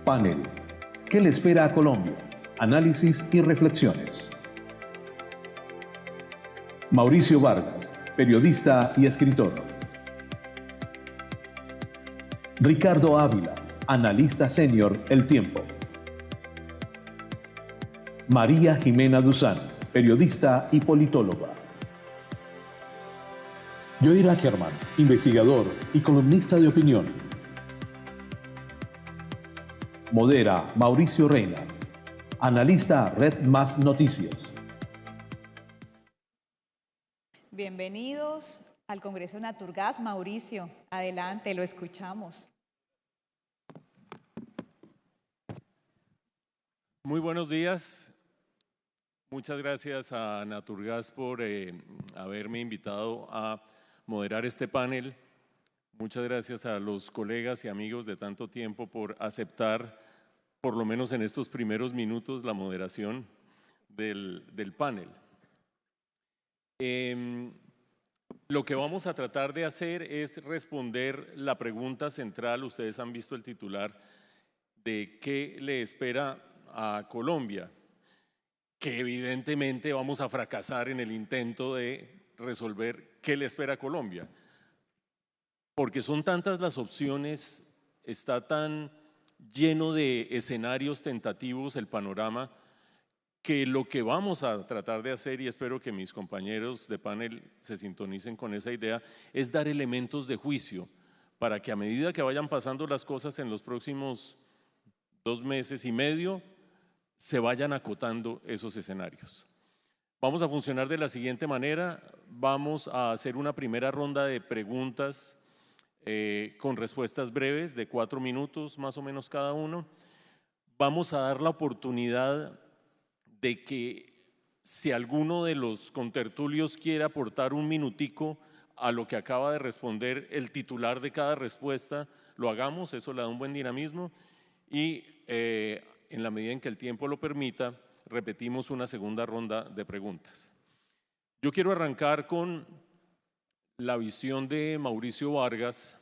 Panel. ¿Qué le espera a Colombia? Análisis y reflexiones. Mauricio Vargas, periodista y escritor. Ricardo Ávila, analista senior El Tiempo. María Jimena Duzán, periodista y politóloga. Joel Ackerman, investigador y columnista de opinión. Modera Mauricio Reina, analista Red Más Noticias. Bienvenidos al Congreso Naturgas. Mauricio, adelante, lo escuchamos. Muy buenos días. Muchas gracias a Naturgas por haberme invitado a moderar este panel. Muchas gracias a los colegas y amigos de tanto tiempo por aceptar, por lo menos en estos primeros minutos, la moderación del panel. Lo que vamos a tratar de hacer es responder la pregunta central. Ustedes han visto el titular de qué le espera a Colombia, que evidentemente vamos a fracasar en el intento de resolver qué le espera a Colombia, porque son tantas las opciones, está tan lleno de escenarios tentativos el panorama, que lo que vamos a tratar de hacer, y espero que mis compañeros de panel se sintonicen con esa idea, es dar elementos de juicio para que a medida que vayan pasando las cosas en los próximos 2 meses y medio, se vayan acotando esos escenarios. Vamos a funcionar de la siguiente manera. Vamos a hacer una primera ronda de preguntas con respuestas breves de 4 minutos más o menos cada uno. Vamos a dar la oportunidad de que si alguno de los contertulios quiere aportar un minutico a lo que acaba de responder el titular de cada respuesta, lo hagamos, eso le da un buen dinamismo y en la medida en que el tiempo lo permita, repetimos una segunda ronda de preguntas. Yo quiero arrancar con la visión de Mauricio Vargas,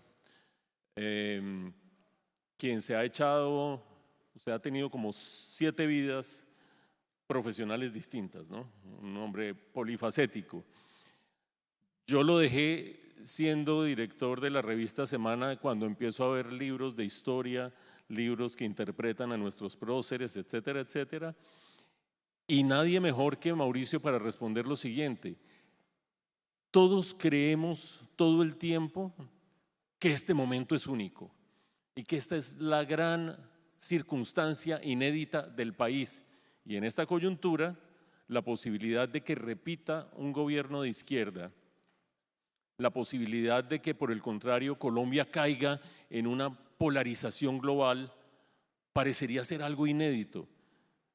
quien se ha echado, usted ha tenido como 7 vidas profesionales distintas, ¿no? Un hombre polifacético. Yo lo dejé siendo director de la revista Semana cuando empiezo a ver libros de historia, libros que interpretan a nuestros próceres, etcétera, etcétera. Y nadie mejor que Mauricio para responder lo siguiente. Todos creemos todo el tiempo que este momento es único y que esta es la gran circunstancia inédita del país. Y en esta coyuntura, la posibilidad de que repita un gobierno de izquierda, la posibilidad de que por el contrario Colombia caiga en una polarización global, parecería ser algo inédito.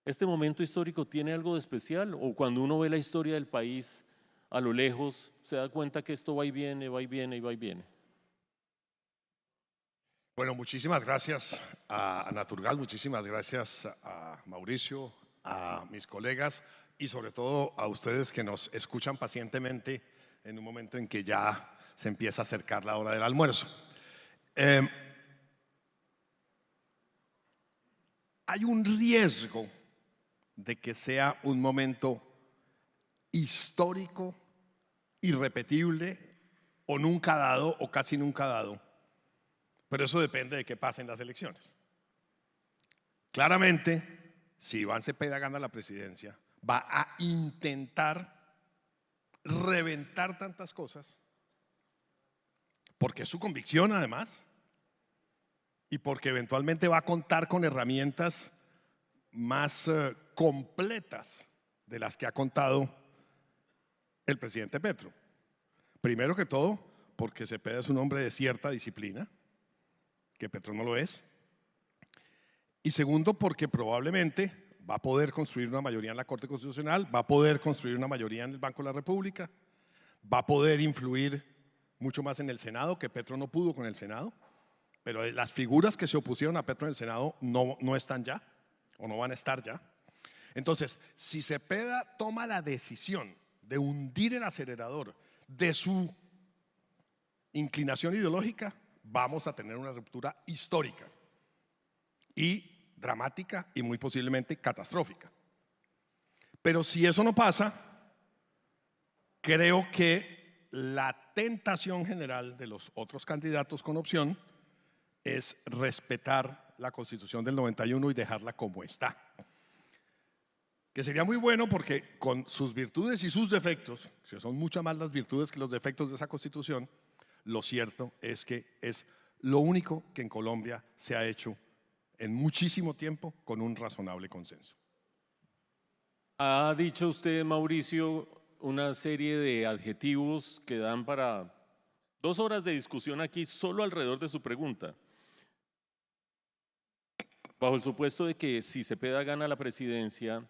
¿Este momento histórico tiene algo de especial? ¿O cuando uno ve la historia del país a lo lejos, se da cuenta que esto va y viene, va y viene y va y viene? Bueno, muchísimas gracias a Naturgas, muchísimas gracias a Mauricio, a mis colegas y sobre todo a ustedes que nos escuchan pacientemente en un momento en que ya se empieza a acercar la hora del almuerzo. Hay un riesgo de que sea un momento histórico, irrepetible o nunca dado o casi nunca dado, pero eso depende de qué pasen las elecciones. Claramente, si Iván Cepeda gana la presidencia, va a intentar reventar tantas cosas, porque es su convicción además, y porque eventualmente va a contar con herramientas más completas de las que ha contado el presidente Petro. Primero que todo, porque Cepeda es un hombre de cierta disciplina, que Petro no lo es. Y segundo, porque probablemente va a poder construir una mayoría en la Corte Constitucional, va a poder construir una mayoría en el Banco de la República, va a poder influir mucho más en el Senado, que Petro no pudo con el Senado, pero las figuras que se opusieron a Petro en el Senado no están ya, o no van a estar ya. Entonces, si Cepeda toma la decisión de hundir el acelerador de su inclinación ideológica, vamos a tener una ruptura histórica. Y dramática y muy posiblemente catastrófica. Pero si eso no pasa, creo que la tentación general de los otros candidatos con opción es respetar la Constitución del 91 y dejarla como está. Que sería muy bueno porque con sus virtudes y sus defectos, que son muchas más las virtudes que los defectos de esa Constitución, lo cierto es que es lo único que en Colombia se ha hecho en muchísimo tiempo con un razonable consenso. Ha dicho usted, Mauricio, una serie de adjetivos que dan para 2 horas de discusión aquí solo alrededor de su pregunta. Bajo el supuesto de que si Cepeda gana la presidencia,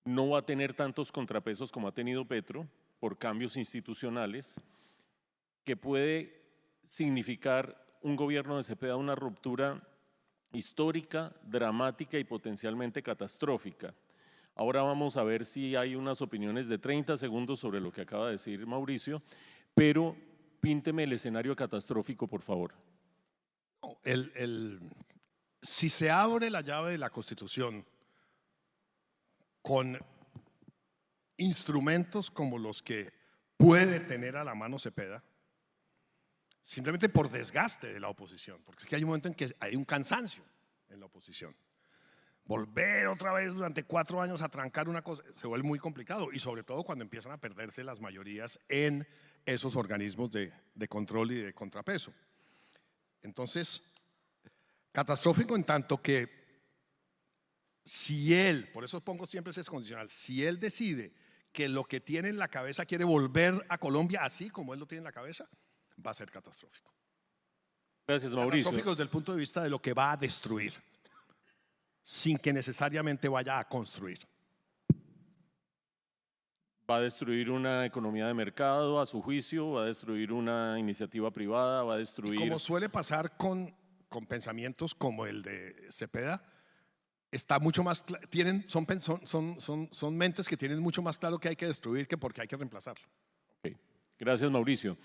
no va a tener tantos contrapesos como ha tenido Petro por cambios institucionales, que puede significar un gobierno de Cepeda una ruptura histórica, dramática y potencialmente catastrófica. Ahora vamos a ver si hay unas opiniones de 30 segundos sobre lo que acaba de decir Mauricio, pero pínteme el escenario catastrófico, por favor. Si se abre la llave de la Constitución con instrumentos como los que puede tener a la mano Cepeda, simplemente por desgaste de la oposición, porque es que hay un momento en que hay un cansancio en la oposición. Volver otra vez durante 4 años a trancar una cosa se vuelve muy complicado, y sobre todo cuando empiezan a perderse las mayorías en esos organismos de control y de contrapeso. Entonces, catastrófico en tanto que si él, por eso pongo siempre ese condicional, si él decide que lo que tiene en la cabeza quiere volver a Colombia así como él lo tiene en la cabeza, va a ser catastrófico. Gracias, Mauricio. Catastrófico desde el punto de vista de lo que va a destruir, sin que necesariamente vaya a construir. ¿Va a destruir una economía de mercado a su juicio? ¿Va a destruir una iniciativa privada? ¿Va a destruir...? Y como suele pasar con pensamientos como el de Cepeda, está mucho más son mentes que tienen mucho más claro que hay que destruir que porque hay que reemplazarlo. Okay. Gracias, Mauricio.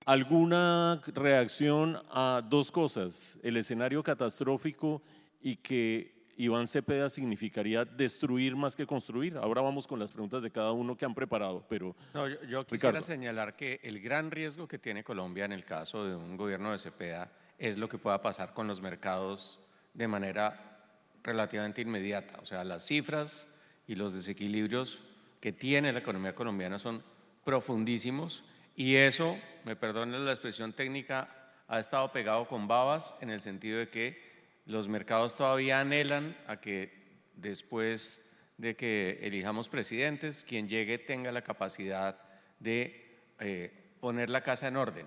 ¿Alguna reacción a 2 cosas? El escenario catastrófico y que Iván Cepeda significaría destruir más que construir. Ahora vamos con las preguntas de cada uno que han preparado, pero no, yo quisiera señalar que el gran riesgo que tiene Colombia en el caso de un gobierno de Cepeda es lo que pueda pasar con los mercados de manera relativamente inmediata. O sea, las cifras y los desequilibrios que tiene la economía colombiana son profundísimos, y eso, me perdonen la expresión técnica, ha estado pegado con babas en el sentido de que los mercados todavía anhelan a que después de que elijamos presidentes, quien llegue tenga la capacidad de poner la casa en orden.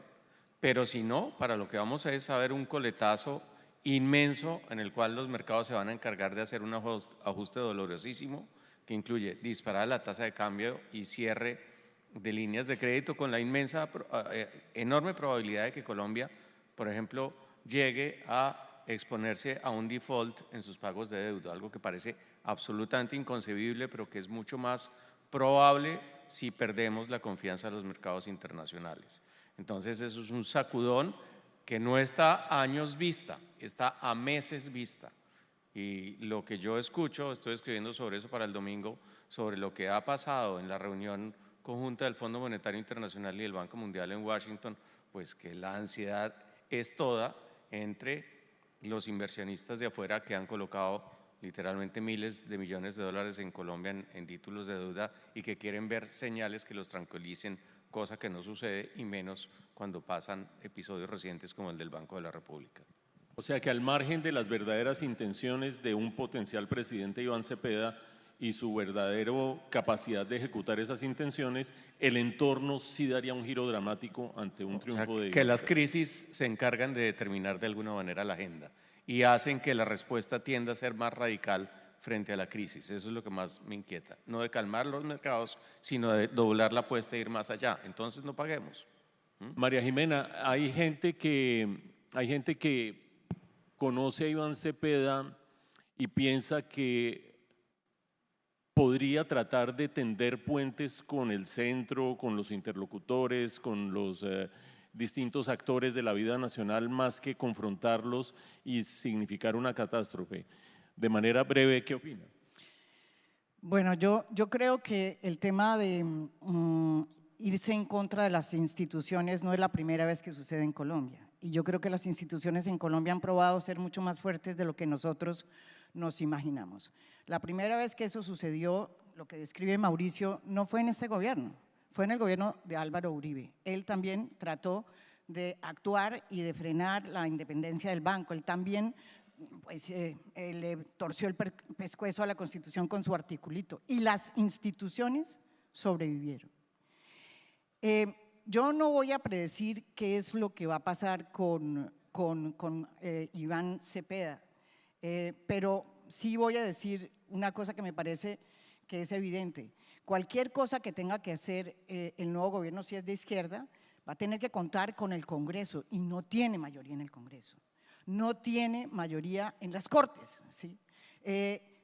Pero si no, para lo que vamos es a ver un coletazo inmenso en el cual los mercados se van a encargar de hacer un ajuste dolorosísimo que incluye disparar la tasa de cambio y cierre de líneas de crédito, con la enorme probabilidad de que Colombia, por ejemplo, llegue a exponerse a un default en sus pagos de deuda, algo que parece absolutamente inconcebible, pero que es mucho más probable si perdemos la confianza de los mercados internacionales. Entonces eso es un sacudón que no está a años vista, está a meses vista. Y lo que yo escucho, estoy escribiendo sobre eso para el domingo, sobre lo que ha pasado en la reunión conjunta del Fondo Monetario Internacional y del Banco Mundial en Washington, pues que la ansiedad es toda entre los inversionistas de afuera que han colocado literalmente miles de millones de dólares en Colombia en títulos de deuda y que quieren ver señales que los tranquilicen, cosa que no sucede, y menos cuando pasan episodios recientes como el del Banco de la República. O sea que al margen de las verdaderas intenciones de un potencial presidente Iván Cepeda y su verdadera capacidad de ejecutar esas intenciones, el entorno sí daría un giro dramático ante un triunfo de Iván que las Cepeda. crisis se encargan de determinar de alguna manera la agenda y hacen que la respuesta tienda a ser más radical frente a la crisis. Eso es lo que más me inquieta. No de calmar los mercados, sino de doblar la apuesta e ir más allá. Entonces no paguemos. María Jimena, hay gente que conoce a Iván Cepeda y piensa que podría tratar de tender puentes con el centro, con los interlocutores, con los distintos actores de la vida nacional, más que confrontarlos y significar una catástrofe. De manera breve, ¿qué opina? Bueno, yo creo que el tema de irse en contra de las instituciones no es la primera vez que sucede en Colombia. Y yo creo que las instituciones en Colombia han probado ser mucho más fuertes de lo que nosotros nos imaginamos. La primera vez que eso sucedió, lo que describe Mauricio, no fue en este gobierno, fue en el gobierno de Álvaro Uribe. Él también trató de actuar y de frenar la independencia del banco. Él también pues, le torció el pescuezo a la Constitución con su articulito y las instituciones sobrevivieron. Yo no voy a predecir qué es lo que va a pasar con Iván Cepeda, pero sí voy a decir una cosa que me parece que es evidente. Cualquier cosa que tenga que hacer el nuevo gobierno, si es de izquierda, va a tener que contar con el Congreso y no tiene mayoría en el Congreso, no tiene mayoría en las Cortes, ¿sí?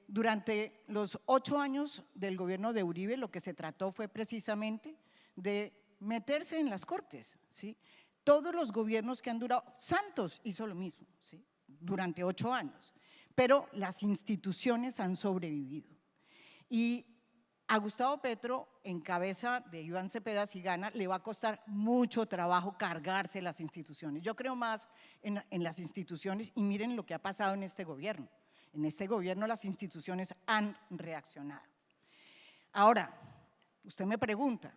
Durante los 8 años del gobierno de Uribe lo que se trató fue precisamente de meterse en las Cortes, ¿sí? Todos los gobiernos que han durado, Santos hizo lo mismo, ¿sí? Durante 8 años, pero las instituciones han sobrevivido. Y a Gustavo Petro, en cabeza de Iván Cepeda, si gana, le va a costar mucho trabajo cargarse las instituciones. Yo creo más en las instituciones y miren lo que ha pasado en este gobierno. En este gobierno las instituciones han reaccionado. Ahora, usted me pregunta,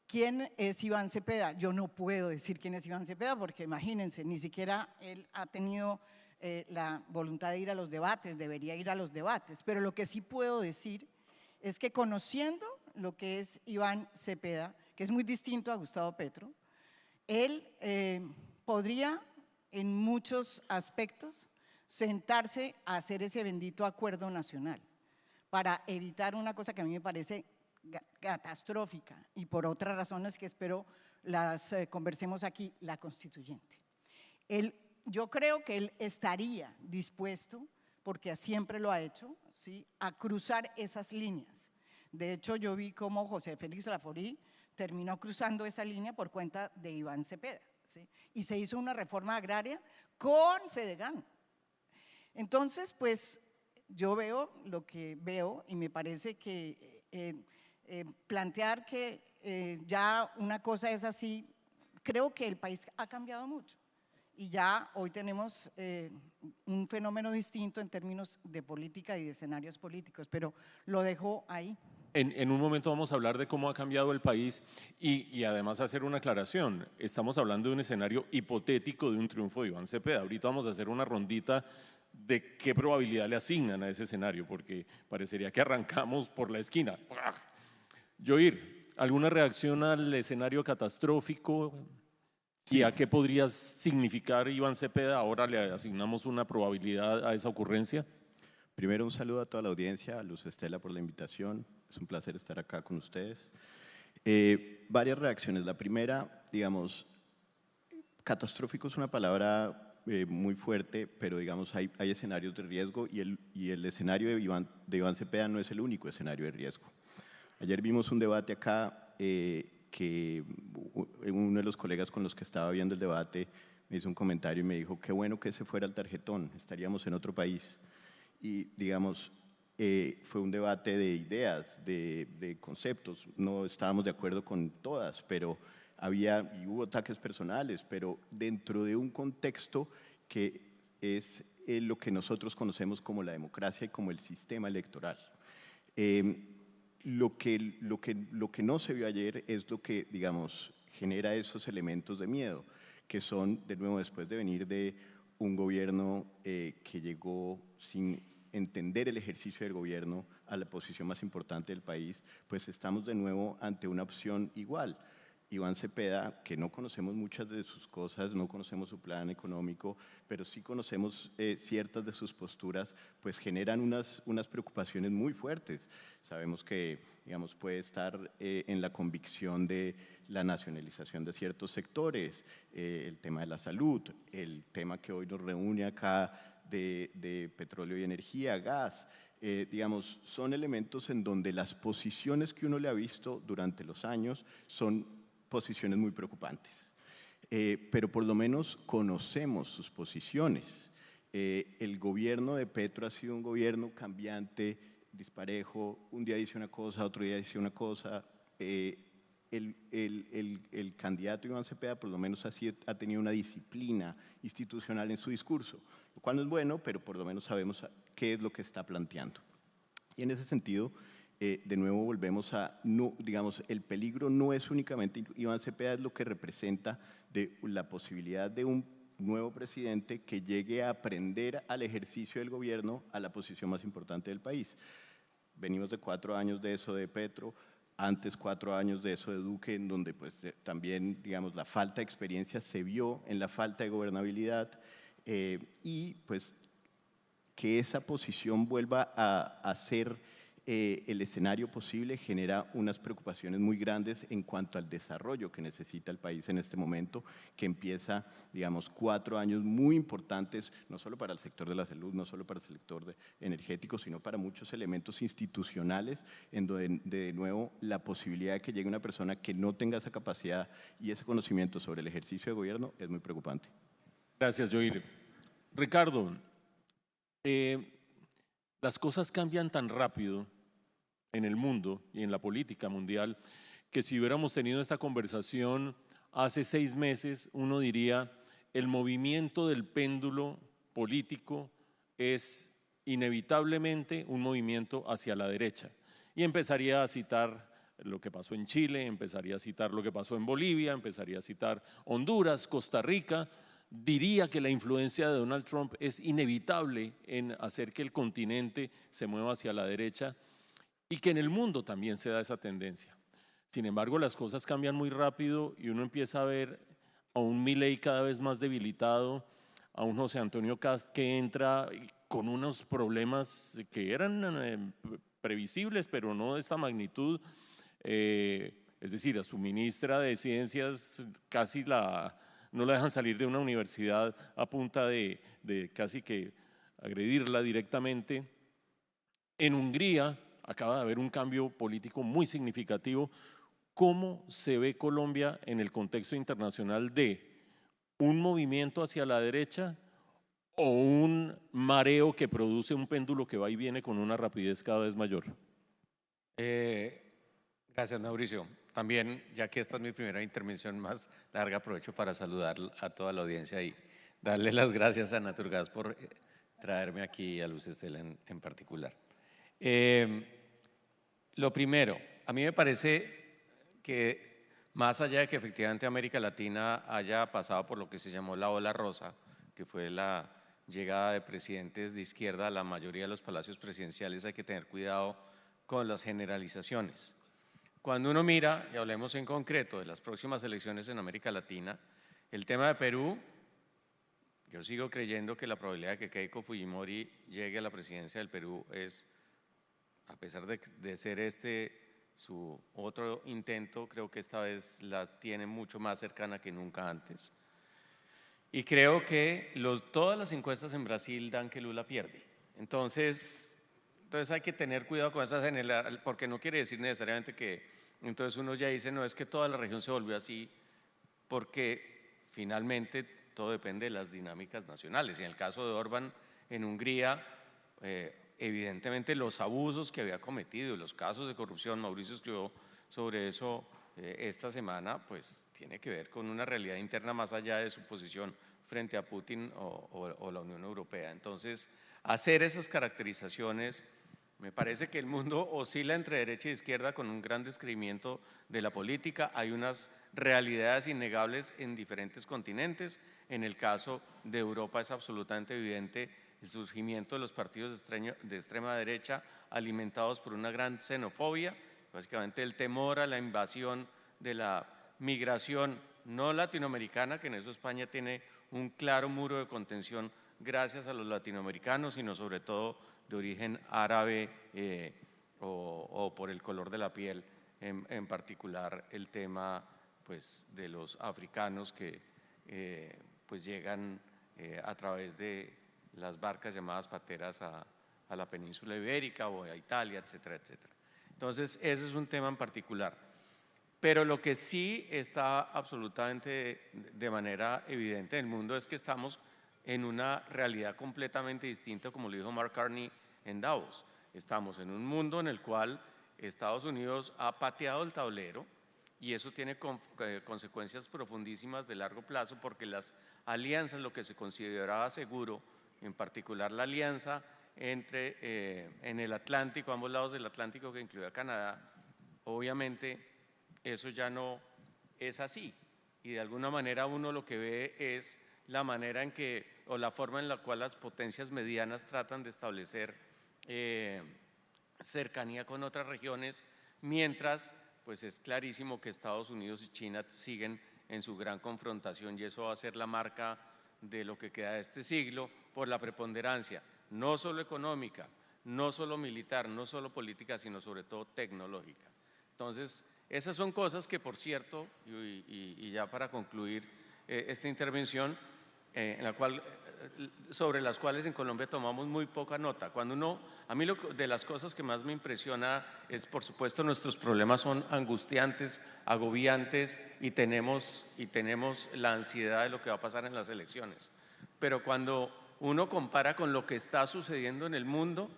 ¿quién es Iván Cepeda? Yo no puedo decir quién es Iván Cepeda porque imagínense, ni siquiera él ha tenido la voluntad de ir a los debates, debería ir a los debates, pero lo que sí puedo decir es que conociendo lo que es Iván Cepeda, que es muy distinto a Gustavo Petro, él podría en muchos aspectos sentarse a hacer ese bendito acuerdo nacional para evitar una cosa que a mí me parece catastrófica y por otras razones que espero las conversemos aquí, la constituyente. Yo creo que él estaría dispuesto, porque siempre lo ha hecho, ¿sí?, a cruzar esas líneas. De hecho, yo vi cómo José Félix Laforí terminó cruzando esa línea por cuenta de Iván Cepeda, ¿sí? Y se hizo una reforma agraria con Fedegan. Entonces, pues, yo veo lo que veo y me parece que plantear que ya una cosa es así, creo que el país ha cambiado mucho. Y ya hoy tenemos un fenómeno distinto en términos de política y de escenarios políticos, pero lo dejo ahí. En un momento vamos a hablar de cómo ha cambiado el país y además hacer una aclaración. Estamos hablando de un escenario hipotético de un triunfo de Iván Cepeda. Ahorita vamos a hacer una rondita de qué probabilidad le asignan a ese escenario, porque parecería que arrancamos por la esquina. Yoir, ¿alguna reacción al escenario catastrófico? Sí. ¿Y a qué podría significar Iván Cepeda? Ahora le asignamos una probabilidad a esa ocurrencia. Primero, un saludo a toda la audiencia, a Luz Estela por la invitación. Es un placer estar acá con ustedes. Varias reacciones. La primera, digamos, catastrófico es una palabra muy fuerte, pero digamos hay escenarios de riesgo y el escenario de Iván Cepeda no es el único escenario de riesgo. Ayer vimos un debate acá que uno de los colegas con los que estaba viendo el debate me hizo un comentario y me dijo, qué bueno que ese fuera el tarjetón, estaríamos en otro país. Y digamos, fue un debate de ideas, de conceptos, no estábamos de acuerdo con todas, pero hubo ataques personales, pero dentro de un contexto que es lo que nosotros conocemos como la democracia y como el sistema electoral. Lo que no se vio ayer es lo que, digamos, genera esos elementos de miedo, que son, de nuevo, después de venir de un gobierno que llegó sin entender el ejercicio del gobierno a la posición más importante del país, pues estamos de nuevo ante una opción igual. Iván Cepeda, que no conocemos muchas de sus cosas, no conocemos su plan económico, pero sí conocemos ciertas de sus posturas, pues generan unas preocupaciones muy fuertes. Sabemos que, digamos, puede estar en la convicción de la nacionalización de ciertos sectores, el tema de la salud, el tema que hoy nos reúne acá de petróleo y energía, gas. Digamos, son elementos en donde las posiciones que uno le ha visto durante los años son posiciones muy preocupantes, pero por lo menos conocemos sus posiciones El gobierno de Petro ha sido un gobierno cambiante, disparejo, un día dice una cosa, otro día dice una cosa. El candidato Iván Cepeda por lo menos ha tenido una disciplina institucional en su discurso, lo cual no es bueno, pero por lo menos sabemos qué es lo que está planteando. Y en ese sentido, de nuevo volvemos a, no, digamos, el peligro no es únicamente Iván Cepeda, es lo que representa de la posibilidad de un nuevo presidente que llegue a aprender al ejercicio del gobierno a la posición más importante del país. Venimos de 4 años de eso de Petro, antes 4 años de eso de Duque, en donde pues también, digamos, la falta de experiencia se vio en la falta de gobernabilidad y pues que esa posición vuelva a ser el escenario posible genera unas preocupaciones muy grandes en cuanto al desarrollo que necesita el país en este momento, que empieza, digamos, 4 años muy importantes, no solo para el sector de la salud, no solo para el sector energético, sino para muchos elementos institucionales, en donde, de nuevo, la posibilidad de que llegue una persona que no tenga esa capacidad y ese conocimiento sobre el ejercicio de gobierno es muy preocupante. Gracias, Joir. Ricardo, las cosas cambian tan rápido en el mundo y en la política mundial que si hubiéramos tenido esta conversación hace 6 meses, uno diría el movimiento del péndulo político es inevitablemente un movimiento hacia la derecha. Y empezaría a citar lo que pasó en Chile, empezaría a citar lo que pasó en Bolivia, empezaría a citar Honduras, Costa Rica. Diría que la influencia de Donald Trump es inevitable en hacer que el continente se mueva hacia la derecha y que en el mundo también se da esa tendencia. Sin embargo, las cosas cambian muy rápido y uno empieza a ver a un Milei cada vez más debilitado, a un José Antonio Kast que entra con unos problemas que eran previsibles, pero no de esta magnitud. Es decir, a su ministra de Ciencias casi no la dejan salir de una universidad a punta de casi que agredirla directamente. En Hungría acaba de haber un cambio político muy significativo. ¿Cómo se ve Colombia en el contexto internacional de un movimiento hacia la derecha o un mareo que produce un péndulo que va y viene con una rapidez cada vez mayor? Gracias, Mauricio. También, ya que esta es mi primera intervención más larga, aprovecho para saludar a toda la audiencia y darle las gracias a Naturgas por traerme aquí a Luz Estela en particular. Lo primero, a mí me parece que más allá de que efectivamente América Latina haya pasado por lo que se llamó la ola rosa, que fue la llegada de presidentes de izquierda a la mayoría de los palacios presidenciales, hay que tener cuidado con las generalizaciones. Cuando uno mira, y hablemos en concreto de las próximas elecciones en América Latina, el tema de Perú, yo sigo creyendo que la probabilidad de que Keiko Fujimori llegue a la presidencia del Perú es, a pesar de ser su otro intento, creo que esta vez la tiene mucho más cercana que nunca antes. Y creo que todas las encuestas en Brasil dan que Lula pierde. Entonces hay que tener cuidado con esas generales, porque no quiere decir necesariamente que entonces uno ya dice, no, es que toda la región se volvió así, porque finalmente todo depende de las dinámicas nacionales. Y en el caso de Orbán en Hungría, evidentemente los abusos que había cometido, los casos de corrupción, Mauricio escribió sobre eso esta semana, pues tiene que ver con una realidad interna más allá de su posición frente a Putin o la Unión Europea. Entonces, hacer esas caracterizaciones, me parece que el mundo oscila entre derecha e izquierda con un gran describimiento de la política. Hay unas realidades innegables en diferentes continentes. En el caso de Europa es absolutamente evidente el surgimiento de los partidos de extrema derecha alimentados por una gran xenofobia, básicamente el temor a la invasión de la migración no latinoamericana, que en eso España tiene un claro muro de contención gracias a los latinoamericanos, sino sobre todo de origen árabe o por el color de la piel, en particular el tema pues, de los africanos que pues llegan a través de las barcas llamadas pateras a la península ibérica o a Italia, etcétera, etcétera. Entonces, ese es un tema en particular. Pero lo que sí está absolutamente de manera evidente en el mundo es que estamos en una realidad completamente distinta, como lo dijo Mark Carney en Davos. Estamos en un mundo en el cual Estados Unidos ha pateado el tablero y eso tiene consecuencias profundísimas de largo plazo, porque las alianzas, lo que se consideraba seguro, en particular la alianza en el Atlántico, ambos lados del Atlántico, que incluía Canadá, obviamente eso ya no es así. Y de alguna manera uno lo que ve es la manera en que, o la forma en la cual las potencias medianas tratan de establecer cercanía con otras regiones, mientras pues es clarísimo que Estados Unidos y China siguen en su gran confrontación, y eso va a ser la marca de lo que queda de este siglo, por la preponderancia, no solo económica, no solo militar, no solo política, sino sobre todo tecnológica. Entonces, esas son cosas que, por cierto, y ya para concluir esta intervención, sobre las cuales en Colombia tomamos muy poca nota. A mí de las cosas que más me impresiona es, por supuesto, nuestros problemas son angustiantes, agobiantes, y tenemos la ansiedad de lo que va a pasar en las elecciones. Pero cuando uno compara con lo que está sucediendo en el mundo,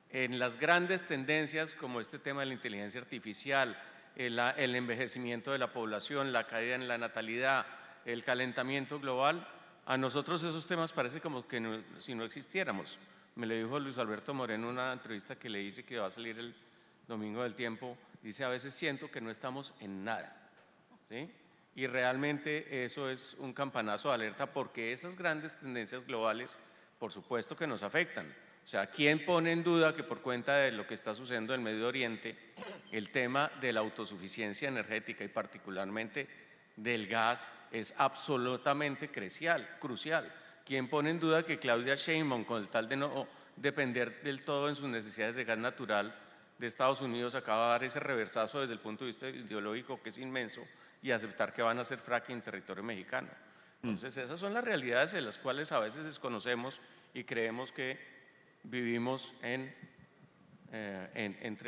en las grandes tendencias como este tema de la inteligencia artificial, el envejecimiento de la población, la caída en la natalidad, el calentamiento global, a nosotros esos temas parece como que si no existiéramos. Me lo dijo Luis Alberto Moreno en una entrevista que le hice, que va a salir el domingo del Tiempo. Dice: a veces siento que no estamos en nada, ¿sí? Y realmente eso es un campanazo de alerta, porque esas grandes tendencias globales, por supuesto que nos afectan. O sea, ¿quién pone en duda que por cuenta de lo que está sucediendo en el Medio Oriente, el tema de la autosuficiencia energética y particularmente del gas es absolutamente crucial? ¿Quién pone en duda que Claudia Sheinbaum, con el tal de no depender del todo en sus necesidades de gas natural de Estados Unidos, acaba de dar ese reversazo desde el punto de vista ideológico, que es inmenso, y aceptar que van a hacer fracking en territorio mexicano? Entonces, esas son las realidades de las cuales a veces desconocemos y creemos que vivimos entre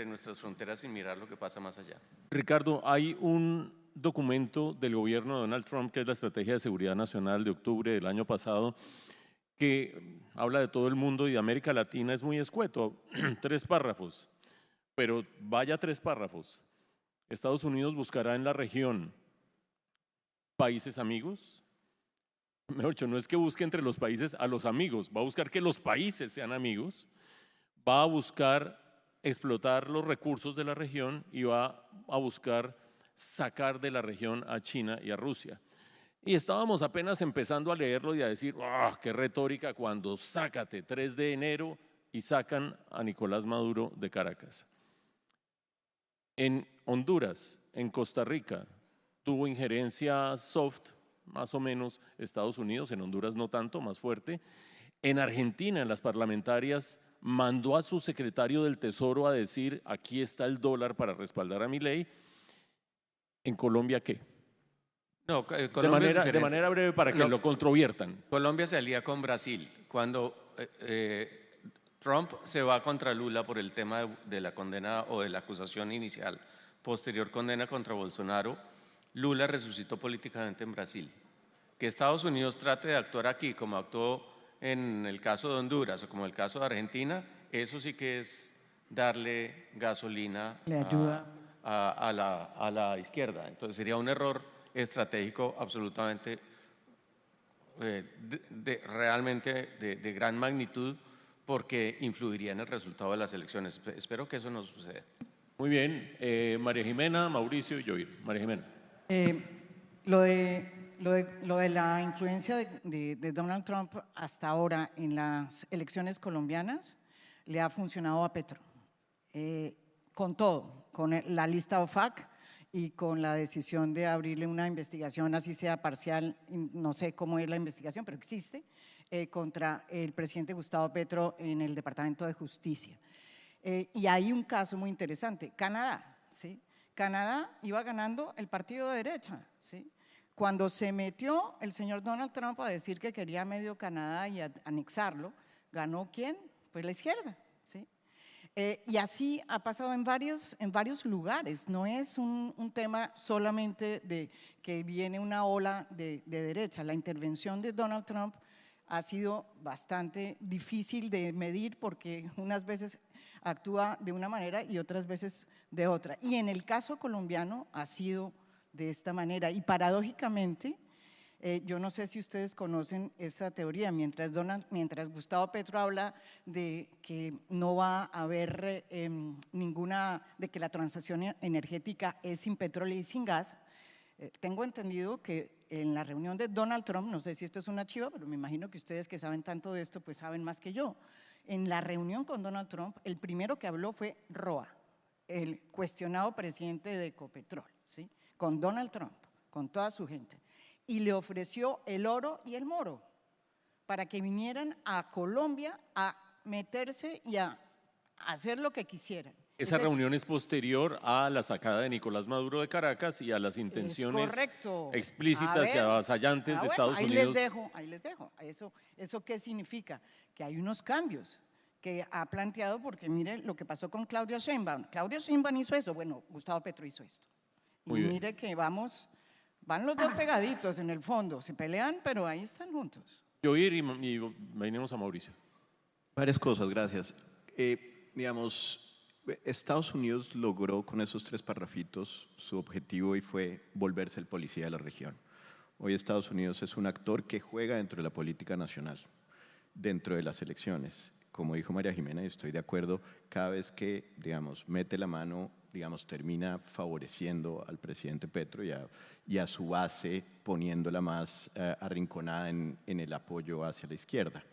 nuestras fronteras sin mirar lo que pasa más allá. Ricardo, hay un documento del gobierno de Donald Trump, que es la Estrategia de Seguridad Nacional de octubre del año pasado, que habla de todo el mundo y de América Latina. Es muy escueto, 3 párrafos, pero vaya 3 párrafos. Estados Unidos buscará en la región países amigos. Mejor dicho, no es que busque entre los países a los amigos, va a buscar que los países sean amigos, va a buscar explotar los recursos de la región y va a buscar sacar de la región a China y a Rusia. Y estábamos apenas empezando a leerlo y a decir: ¡oh, qué retórica! Cuando sácate 3 de enero y sacan a Nicolás Maduro de Caracas. En Honduras, en Costa Rica, tuvo injerencia soft, más o menos, Estados Unidos, en Honduras no tanto, más fuerte. En Argentina, en las parlamentarias, mandó a su secretario del Tesoro a decir: aquí está el dólar para respaldar a Milei. ¿En Colombia qué? No, de manera breve para que lo controviertan. Colombia se alía con Brasil. Cuando Trump se va contra Lula por el tema de la condena o de la acusación inicial, posterior condena contra Bolsonaro, Lula resucitó políticamente en Brasil. Que Estados Unidos trate de actuar aquí como actuó en el caso de Honduras o como el caso de Argentina, eso sí que es darle gasolina a la izquierda. Entonces sería un error estratégico absolutamente, realmente de gran magnitud, porque influiría en el resultado de las elecciones. Espero que eso no suceda. Muy bien. María Jimena, Mauricio y Joir. María Jimena. Lo de la influencia de Donald Trump hasta ahora en las elecciones colombianas le ha funcionado a Petro, con todo, con la lista OFAC y con la decisión de abrirle una investigación, así sea parcial, no sé cómo es la investigación, pero existe, contra el presidente Gustavo Petro en el Departamento de Justicia. Y hay un caso muy interesante, Canadá, ¿sí? Canadá iba ganando el partido de derecha, ¿sí? Cuando se metió el señor Donald Trump a decir que quería medio Canadá y anexarlo, ¿ganó quién? Pues la izquierda, ¿sí? Y así ha pasado en varios lugares. No es un tema solamente de que viene una ola de derecha. La intervención de Donald Trump ha sido bastante difícil de medir porque unas veces actúa de una manera y otras veces de otra. Y en el caso colombiano ha sido de esta manera. Y paradójicamente, yo no sé si ustedes conocen esa teoría, mientras Gustavo Petro habla de que no va a haber de que la transición energética es sin petróleo y sin gas, tengo entendido que en la reunión de Donald Trump, no sé si esto es una chiva, pero me imagino que ustedes que saben tanto de esto, pues saben más que yo. En la reunión con Donald Trump, el primero que habló fue Roa, el cuestionado presidente de Ecopetrol, ¿sí? Con Donald Trump, con toda su gente, y le ofreció el oro y el moro para que vinieran a Colombia a meterse y a hacer lo que quisieran. Esa reunión es posterior a la sacada de Nicolás Maduro de Caracas y a las intenciones explícitas y avasallantes de Estados Unidos. Ahí les dejo. ¿Eso qué significa? Que hay unos cambios que ha planteado, porque mire lo que pasó con Claudia Sheinbaum. Claudia Sheinbaum hizo eso, bueno, Gustavo Petro hizo esto. Y mire que van los dos pegaditos en el fondo, se pelean, pero ahí están juntos. Yoir y venimos a Mauricio. Varias cosas, gracias. Digamos, Estados Unidos logró con esos 3 parrafitos su objetivo y fue volverse el policía de la región. Hoy Estados Unidos es un actor que juega dentro de la política nacional, dentro de las elecciones. Como dijo María Jimena, y estoy de acuerdo, cada vez que, digamos, mete la mano, digamos, termina favoreciendo al presidente Petro y a su base poniéndola más arrinconada en el apoyo hacia la izquierda.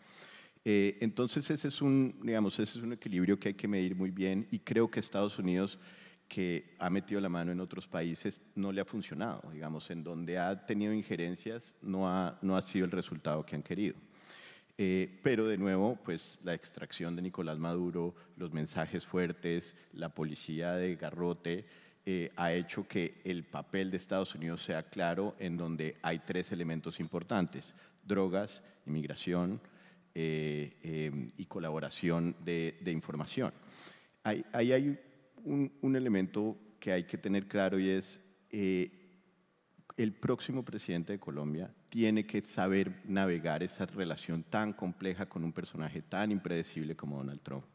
Entonces ese es un equilibrio que hay que medir muy bien y creo que Estados Unidos, que ha metido la mano en otros países, no le ha funcionado. Digamos, en donde ha tenido injerencias no ha sido el resultado que han querido. Pero de nuevo, pues la extracción de Nicolás Maduro, los mensajes fuertes, la policía de garrote, ha hecho que el papel de Estados Unidos sea claro, en donde hay 3 elementos importantes: drogas, inmigración y colaboración de información. Ahí hay un elemento que hay que tener claro y es el próximo presidente de Colombia tiene que saber navegar esa relación tan compleja con un personaje tan impredecible como Donald Trump.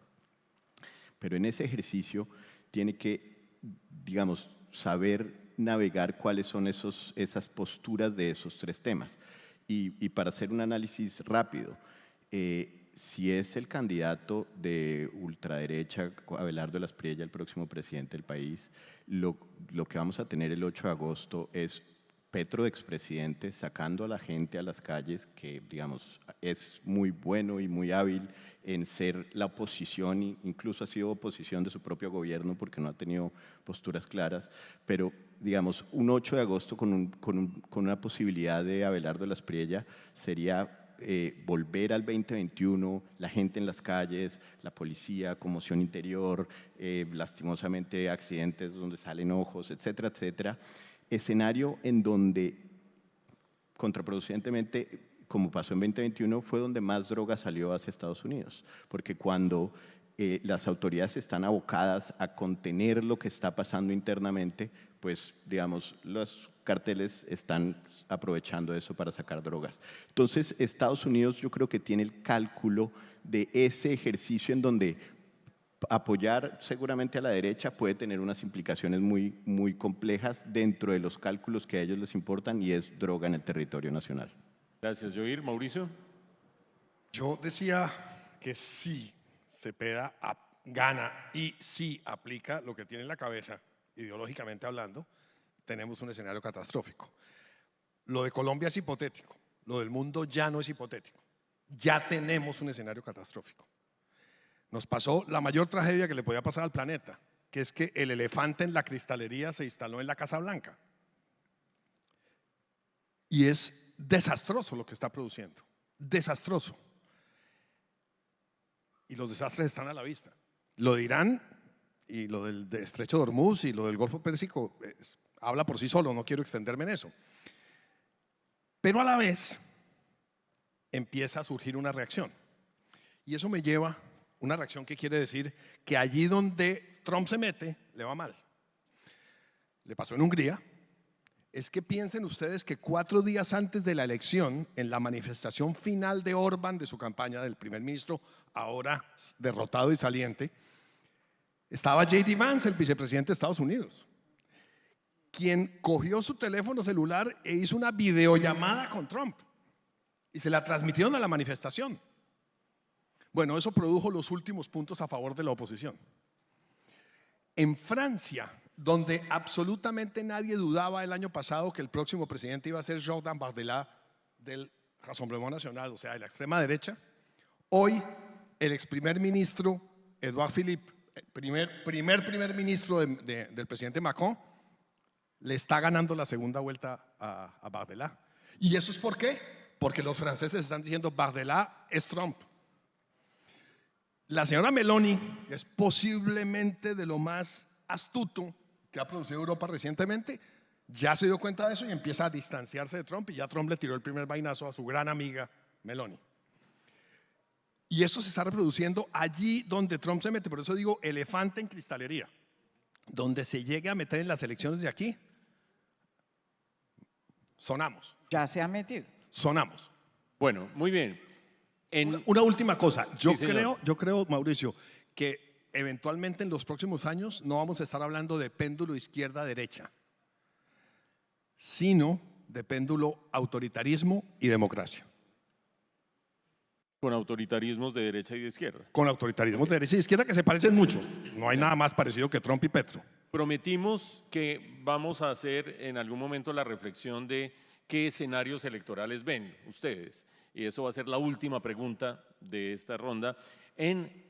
Pero en ese ejercicio tiene que, digamos, saber navegar cuáles son esas posturas de esos 3 temas. Y para hacer un análisis rápido, si es el candidato de ultraderecha, Abelardo Laspriella, el próximo presidente del país, lo que vamos a tener el 8 de agosto es Petro, expresidente, sacando a la gente a las calles, que, digamos, es muy bueno y muy hábil en ser la oposición, incluso ha sido oposición de su propio gobierno porque no ha tenido posturas claras, pero, digamos, un 8 de agosto con una posibilidad de Abelardo Laspriella sería volver al 2021, la gente en las calles, la policía, conmoción interior, lastimosamente accidentes donde salen ojos, etcétera, etcétera. Escenario en donde, contraproducentemente, como pasó en 2021, fue donde más droga salió hacia Estados Unidos, porque cuando las autoridades están abocadas a contener lo que está pasando internamente, pues, digamos, los carteles están aprovechando eso para sacar drogas. Entonces, Estados Unidos yo creo que tiene el cálculo de ese ejercicio en donde apoyar seguramente a la derecha puede tener unas implicaciones muy, muy complejas dentro de los cálculos que a ellos les importan, y es droga en el territorio nacional. Gracias, Yoir. Mauricio. Yo decía que sí, Cepeda gana y sí aplica lo que tiene en la cabeza, ideológicamente hablando, tenemos un escenario catastrófico. Lo de Colombia es hipotético, lo del mundo ya no es hipotético, ya tenemos un escenario catastrófico. Nos pasó la mayor tragedia que le podía pasar al planeta, que es que el elefante en la cristalería se instaló en la Casa Blanca. Y es desastroso lo que está produciendo, desastroso. Y los desastres están a la vista. Lo de Irán y lo del Estrecho de Hormuz y lo del Golfo Pérsico habla por sí solo, no quiero extenderme en eso. Pero a la vez empieza a surgir una reacción. Y eso me lleva una reacción que quiere decir que allí donde Trump se mete, le va mal. Le pasó en Hungría, es que piensen ustedes que 4 días antes de la elección, en la manifestación final de Orbán, de su campaña del primer ministro, ahora derrotado y saliente, estaba J.D. Vance, el vicepresidente de Estados Unidos, quien cogió su teléfono celular e hizo una videollamada con Trump y se la transmitieron a la manifestación. Bueno, eso produjo los últimos puntos a favor de la oposición. En Francia, donde absolutamente nadie dudaba el año pasado que el próximo presidente iba a ser Jordan Bardella del Rassemblement National, o sea, de la extrema derecha, hoy el ex primer ministro Edouard Philippe, primer ministro del presidente Macron, le está ganando la segunda vuelta a Bardella. ¿Y eso es por qué? Porque los franceses están diciendo Bardella es Trump. La señora Meloni, que es posiblemente de lo más astuto que ha producido Europa recientemente, ya se dio cuenta de eso y empieza a distanciarse de Trump, y ya Trump le tiró el primer vainazo a su gran amiga Meloni. Y eso se está reproduciendo allí donde Trump se mete. Por eso digo elefante en cristalería. Donde se llegue a meter en las elecciones de aquí, sonamos. Ya se ha metido. Sonamos. Bueno, muy bien. Una última cosa. Yo Sí, creo, Mauricio, que eventualmente en los próximos años no vamos a estar hablando de péndulo izquierda-derecha, sino de péndulo autoritarismo y democracia. Con autoritarismos de derecha y de izquierda. Con autoritarismos de derecha y izquierda que se parecen mucho. No hay nada más parecido que Trump y Petro. Prometimos que vamos a hacer en algún momento la reflexión de qué escenarios electorales ven ustedes. Y eso va a ser la última pregunta de esta ronda en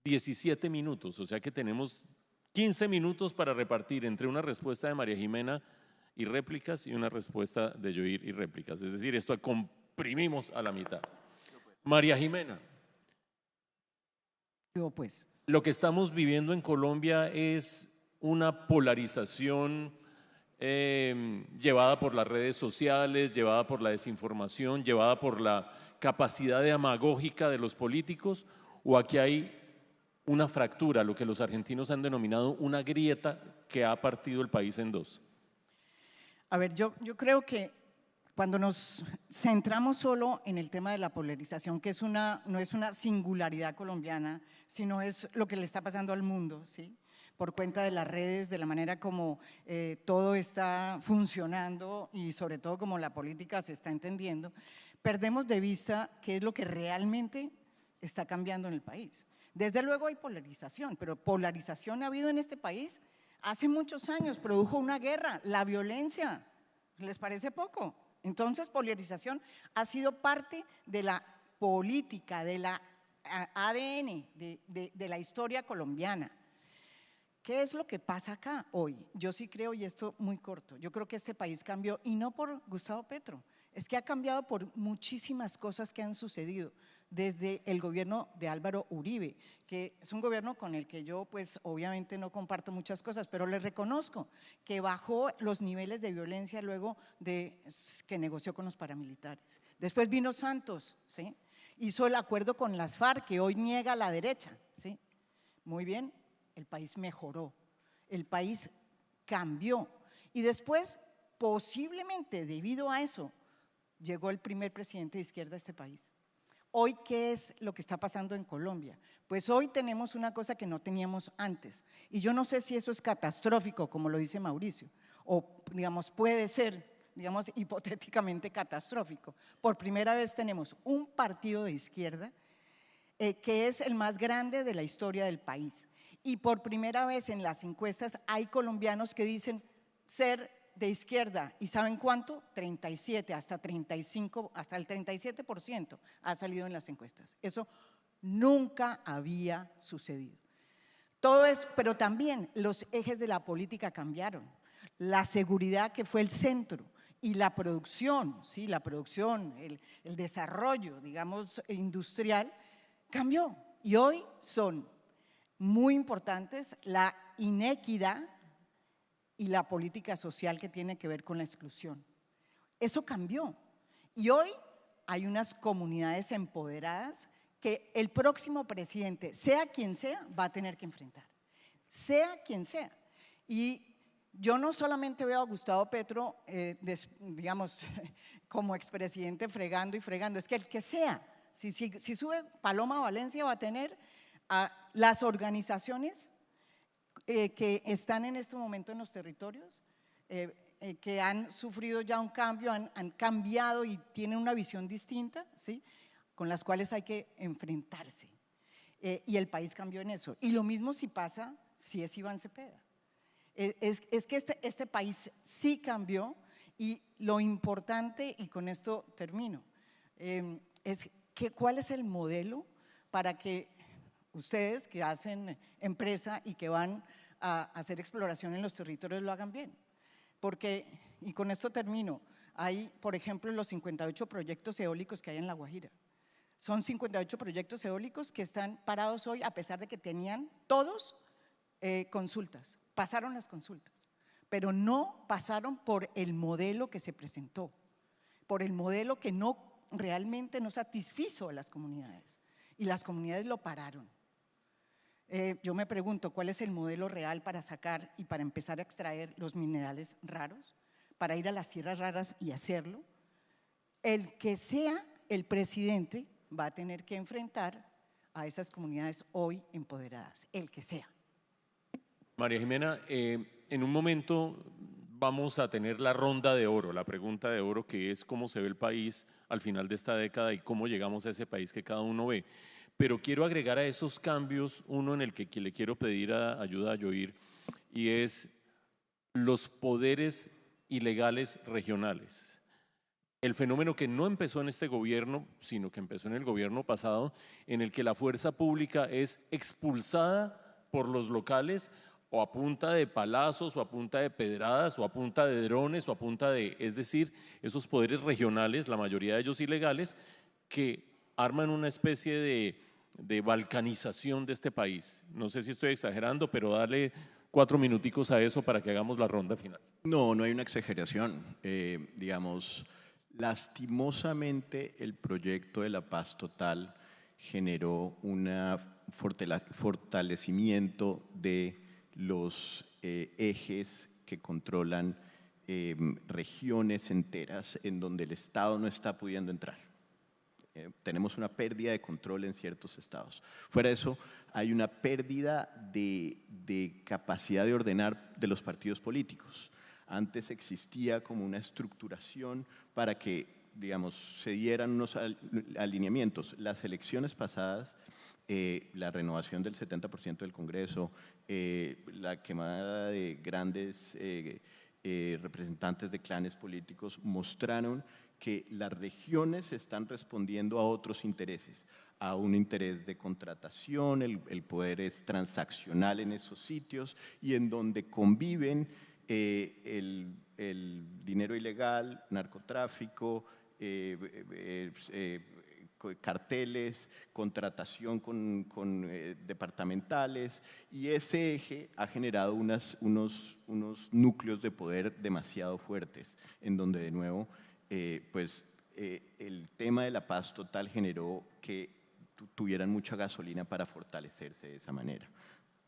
17 minutos. O sea que tenemos 15 minutos para repartir entre una respuesta de María Jimena y réplicas y una respuesta de Yoir y réplicas. Es decir, esto comprimimos a la mitad. María Jimena, Pues. lo que estamos viviendo en Colombia es una polarización llevada por las redes sociales, llevada por la desinformación, llevada por la capacidad demagógica de los políticos, o aquí hay una fractura, lo que los argentinos han denominado una grieta que ha partido el país en dos. A ver, yo creo que cuando nos centramos solo en el tema de la polarización, que no es una singularidad colombiana, sino es lo que le está pasando al mundo, ¿sí? Por cuenta de las redes, de la manera como todo está funcionando y sobre todo como la política se está entendiendo, perdemos de vista qué es lo que realmente está cambiando en el país. Desde luego hay polarización, pero polarización ha habido en este país hace muchos años, produjo una guerra, la violencia, ¿les parece poco? Entonces, polarización ha sido parte de la política, de la ADN, de la historia colombiana. ¿Qué es lo que pasa acá hoy? Yo sí creo, y esto muy corto, yo creo que este país cambió, y no por Gustavo Petro, es que ha cambiado por muchísimas cosas que han sucedido desde el gobierno de Álvaro Uribe, que es un gobierno con el que yo pues obviamente no comparto muchas cosas, pero le reconozco que bajó los niveles de violencia luego de que negoció con los paramilitares. Después vino Santos, ¿sí? Hizo el acuerdo con las FARC, que hoy niega la derecha, ¿sí? Muy bien, el país mejoró, el país cambió, y después posiblemente debido a eso llegó el primer presidente de izquierda a este país. Hoy, ¿qué es lo que está pasando en Colombia? Pues hoy tenemos una cosa que no teníamos antes, y yo no sé si eso es catastrófico, como lo dice Mauricio, o digamos puede ser, digamos hipotéticamente catastrófico. Por primera vez tenemos un partido de izquierda que es el más grande de la historia del país, y por primera vez en las encuestas hay colombianos que dicen ser de izquierda, ¿y saben cuánto? 37, hasta 35, hasta el 37% ha salido en las encuestas. Eso nunca había sucedido. Todo es, pero también los ejes de la política cambiaron. La seguridad, que fue el centro, y la producción, ¿sí? La producción, el desarrollo, digamos, industrial, cambió. Y hoy son muy importantes la inequidad y la política social que tiene que ver con la exclusión. Eso cambió, y hoy hay unas comunidades empoderadas que el próximo presidente, sea quien sea, va a tener que enfrentar, sea quien sea. Y Yo no solamente veo a Gustavo Petro, digamos, como expresidente fregando y fregando, es que el que sea, si sube Paloma Valencia va a tener a las organizaciones que están en este momento en los territorios, que han sufrido ya un cambio, han cambiado y tienen una visión distinta, ¿sí?, con las cuales hay que enfrentarse. Y el país cambió en eso. Y lo mismo si pasa, si es Iván Cepeda. Es que este país sí cambió, y lo importante, y con esto termino, es que cuál es el modelo para que ustedes que hacen empresa y que van a hacer exploración en los territorios lo hagan bien. Porque, y con esto termino, hay, por ejemplo, los 58 proyectos eólicos que hay en La Guajira. Son 58 proyectos eólicos que están parados hoy a pesar de que tenían todos consultas. Pasaron las consultas, pero no pasaron por el modelo que se presentó, por el modelo que realmente no satisfizo a las comunidades, y las comunidades lo pararon. Yo me pregunto, ¿cuál es el modelo real para sacar y para empezar a extraer los minerales raros, para ir a las tierras raras y hacerlo? El que sea el presidente va a tener que enfrentar a esas comunidades hoy empoderadas, el que sea. María Jimena, en un momento vamos a tener la ronda de oro, la pregunta de oro, que es cómo se ve el país al final de esta década y cómo llegamos a ese país que cada uno ve. Pero quiero agregar a esos cambios uno en el que le quiero pedir ayuda a Yoir, y es los poderes ilegales regionales. El fenómeno que no empezó en este gobierno, sino que empezó en el gobierno pasado, en el que la fuerza pública es expulsada por los locales, o a punta de palazos, o a punta de pedradas, o a punta de drones, o a punta de… Es decir, esos poderes regionales, la mayoría de ellos ilegales, que arman una especie de balcanización de este país. No sé si estoy exagerando, pero dale 4 minuticos a eso para que hagamos la ronda final. No, no hay una exageración. Digamos, lastimosamente el proyecto de la paz total generó un fortalecimiento de los ejes que controlan regiones enteras en donde el Estado no está pudiendo entrar. Tenemos una pérdida de control en ciertos estados. Fuera de eso, hay una pérdida de capacidad de ordenar de los partidos políticos. Antes existía como una estructuración para que, digamos, se dieran unos alineamientos. Las elecciones pasadas, la renovación del 70% del Congreso, la quemada de grandes representantes de clanes políticos mostraron que las regiones están respondiendo a otros intereses, a un interés de contratación, el poder es transaccional en esos sitios, y en donde conviven el dinero ilegal, narcotráfico, carteles, contratación con departamentales, y ese eje ha generado unos núcleos de poder demasiado fuertes, en donde de nuevo el tema de la paz total generó que tuvieran mucha gasolina para fortalecerse de esa manera,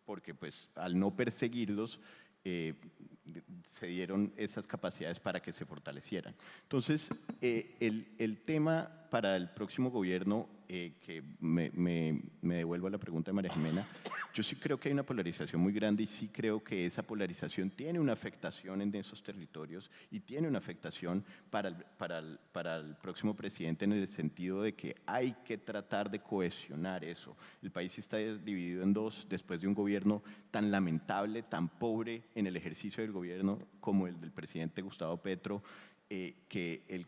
porque pues al no perseguirlos se dieron esas capacidades para que se fortalecieran. Entonces, el tema para el próximo gobierno, que me devuelvo a la pregunta de María Jimena, yo sí creo que hay una polarización muy grande, y sí creo que esa polarización tiene una afectación en esos territorios y tiene una afectación para el próximo presidente, en el sentido de que hay que tratar de cohesionar eso. El país está dividido en dos después de un gobierno tan lamentable, tan pobre en el ejercicio del gobierno como el del presidente Gustavo Petro, que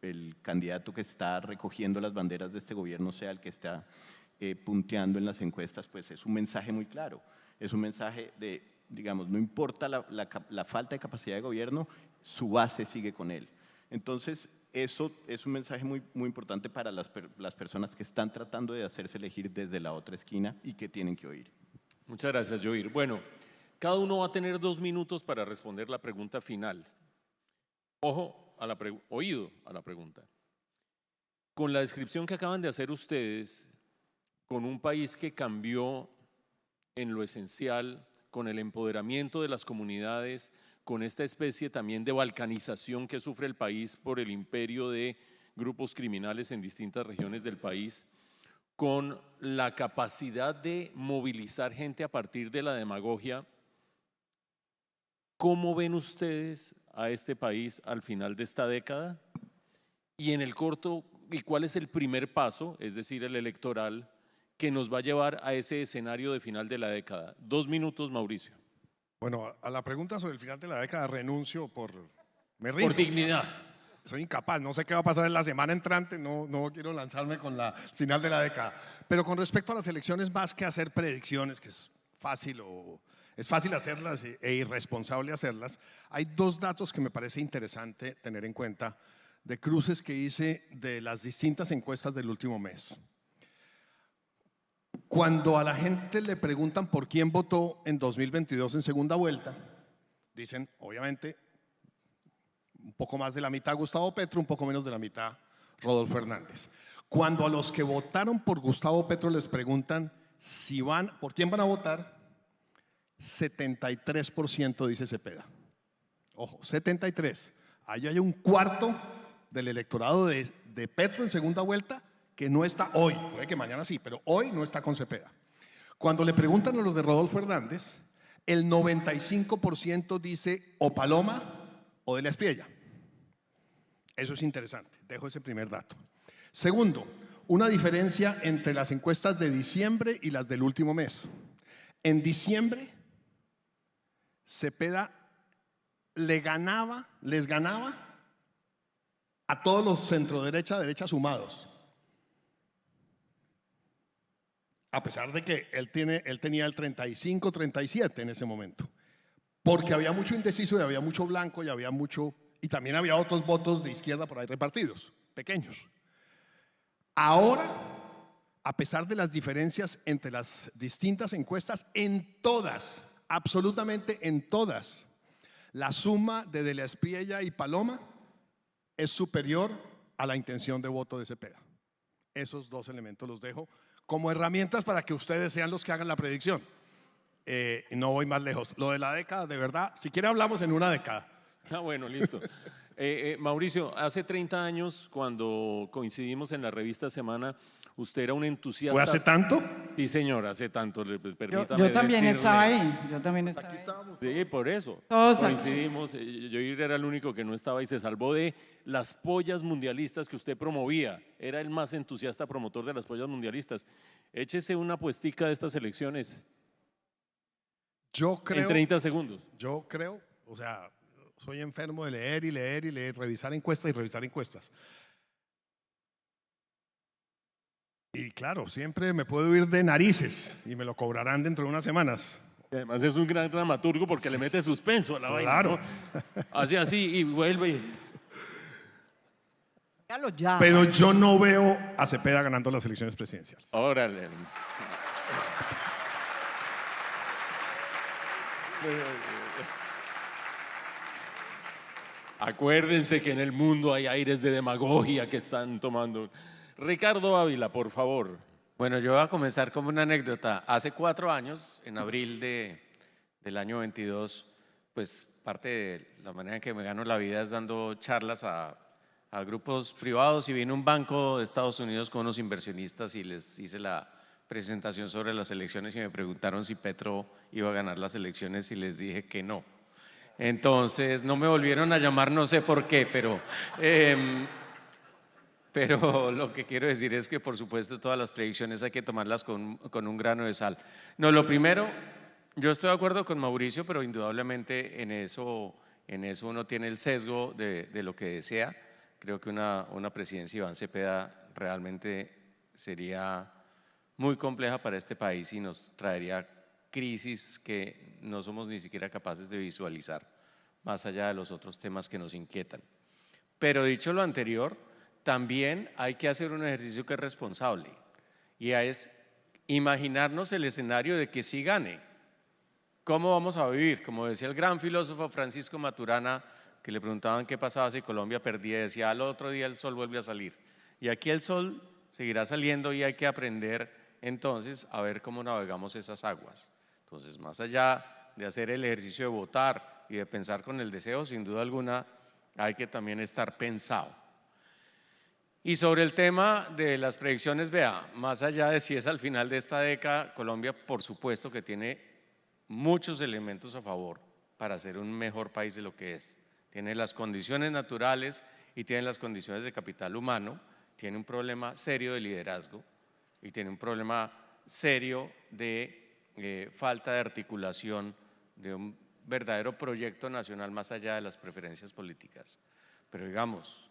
el candidato que está recogiendo las banderas de este gobierno sea el que está punteando en las encuestas, pues es un mensaje muy claro. Es un mensaje de, digamos, no importa la falta de capacidad de gobierno, su base sigue con él. Entonces, eso es un mensaje muy, muy importante para las personas que están tratando de hacerse elegir desde la otra esquina y que tienen que oír. Muchas gracias, Yoir. Bueno, cada uno va a tener 2 minutos para responder la pregunta final. Oído a la pregunta. Con la descripción que acaban de hacer ustedes, con un país que cambió en lo esencial, con el empoderamiento de las comunidades, con esta especie también de balcanización que sufre el país por el imperio de grupos criminales en distintas regiones del país, con la capacidad de movilizar gente a partir de la demagogia. ¿Cómo ven ustedes a este país al final de esta década? Y en el corto, ¿y cuál es el primer paso, es decir, el electoral, que nos va a llevar a ese escenario de final de la década? 2 minutos, Mauricio. Bueno, a la pregunta sobre el final de la década renuncio me rindo. Por dignidad. Soy incapaz, no sé qué va a pasar en la semana entrante, no quiero lanzarme con la final de la década. Pero con respecto a las elecciones, más que hacer predicciones, que es fácil hacerlas e irresponsable hacerlas, hay 2 datos que me parece interesante tener en cuenta de cruces que hice de las distintas encuestas del último mes. Cuando a la gente le preguntan por quién votó en 2022 en segunda vuelta, dicen, obviamente, un poco más de la mitad Gustavo Petro, un poco menos de la mitad Rodolfo Hernández. Cuando a los que votaron por Gustavo Petro les preguntan por quién van a votar, 73% dice Cepeda. Ojo, 73. Ahí hay un cuarto del electorado de Petro en segunda vuelta que no está hoy, puede que mañana sí, pero hoy no está con Cepeda. Cuando le preguntan a los de Rodolfo Hernández, el 95% dice o Paloma o de la Espriella. Eso es interesante, dejo ese primer dato. Segundo, una diferencia entre las encuestas de diciembre y las del último mes. En diciembre, Cepeda les ganaba a todos los centro-derecha sumados. A pesar de que él tenía el 35, 37 en ese momento. Porque había mucho indeciso y había mucho blanco y también había otros votos de izquierda por ahí repartidos, pequeños. Ahora, a pesar de las diferencias entre las distintas encuestas, en todas, absolutamente en todas, la suma de la Espriella y Paloma es superior a la intención de voto de Cepeda. Esos 2 elementos los dejo como herramientas para que ustedes sean los que hagan la predicción. No voy más lejos. Lo de la década, de verdad, si quiere hablamos en una década. Ah, bueno, listo. Mauricio, hace 30 años, cuando coincidimos en la revista Semana, usted era un entusiasta. ¿Fue hace tanto? Sí, señor, hace tanto. Permítame Yo también decirle. estaba ahí. Yo también estaba Aquí ahí. estábamos. Sí, por eso. Todos aquí. Coincidimos. Yo era el único que no estaba y se salvó de las pollas mundialistas que usted promovía. Era el más entusiasta promotor de las pollas mundialistas. Échese una puestica de estas elecciones. Yo creo. En 30 segundos. Yo creo, o sea, soy enfermo de leer y leer y leer, revisar encuestas y revisar encuestas. Y claro, siempre me puedo ir de narices y me lo cobrarán dentro de unas semanas. Además es un gran dramaturgo porque le mete suspenso a la vaina, Claro. ¿no? Hace así y vuelve. Dígalo ya. Pero yo no veo a Cepeda ganando las elecciones presidenciales. Órale. Acuérdense que en el mundo hay aires de demagogia que están tomando. Ricardo Ávila, por favor. Bueno, yo voy a comenzar como una anécdota. Hace 4 años, en abril del año 22, pues parte de la manera en que me gano la vida es dando charlas a grupos privados y vino un banco de Estados Unidos con unos inversionistas y les hice la presentación sobre las elecciones y me preguntaron si Petro iba a ganar las elecciones y les dije que no. Entonces no me volvieron a llamar, no sé por qué, pero lo que quiero decir es que por supuesto todas las predicciones hay que tomarlas con un grano de sal. No, lo primero, yo estoy de acuerdo con Mauricio, pero indudablemente en eso uno tiene el sesgo de lo que desea. Creo que una presidencia de Iván Cepeda realmente sería muy compleja para este país y nos traería crisis que no somos ni siquiera capaces de visualizar, más allá de los otros temas que nos inquietan. Pero dicho lo anterior, también hay que hacer un ejercicio que es responsable y es imaginarnos el escenario de que sí gane. ¿Cómo vamos a vivir? Como decía el gran filósofo Francisco Maturana, que le preguntaban qué pasaba si Colombia perdía, decía al otro día el sol vuelve a salir. Y aquí el sol seguirá saliendo y hay que aprender entonces a ver cómo navegamos esas aguas. Entonces, más allá de hacer el ejercicio de votar y de pensar con el deseo, sin duda alguna hay que también estar pensado. Y sobre el tema de las predicciones, vea, más allá de si es al final de esta década, Colombia por supuesto que tiene muchos elementos a favor para ser un mejor país de lo que es. Tiene las condiciones naturales y tiene las condiciones de capital humano, tiene un problema serio de liderazgo y tiene un problema serio de falta de articulación de un verdadero proyecto nacional más allá de las preferencias políticas. Pero digamos,